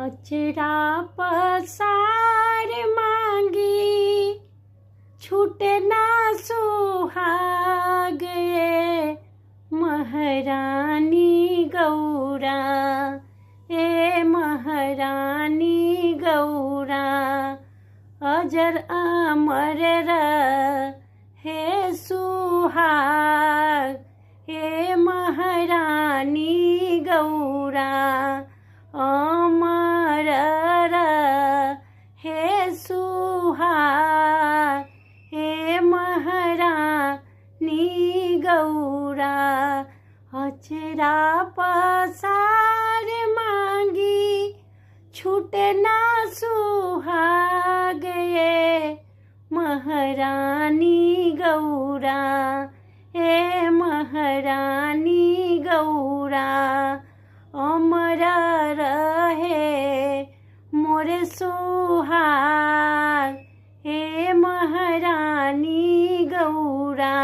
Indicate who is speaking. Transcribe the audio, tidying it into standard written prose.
Speaker 1: अचरा पसार मांगी छूटे ना सुहाग ए महारानी गौरा ए महारानी गौरा अजर अमर रहे सुहाग हे महारानी गौरा अमर रहे सुहाग हे महारानी गौरा अचरा पसार मांगी छूटे ना सुहाग ये महारानी गौरा हे महारानी गौरा अमर रहे मोरे सुहाग हे महारानी गौरा।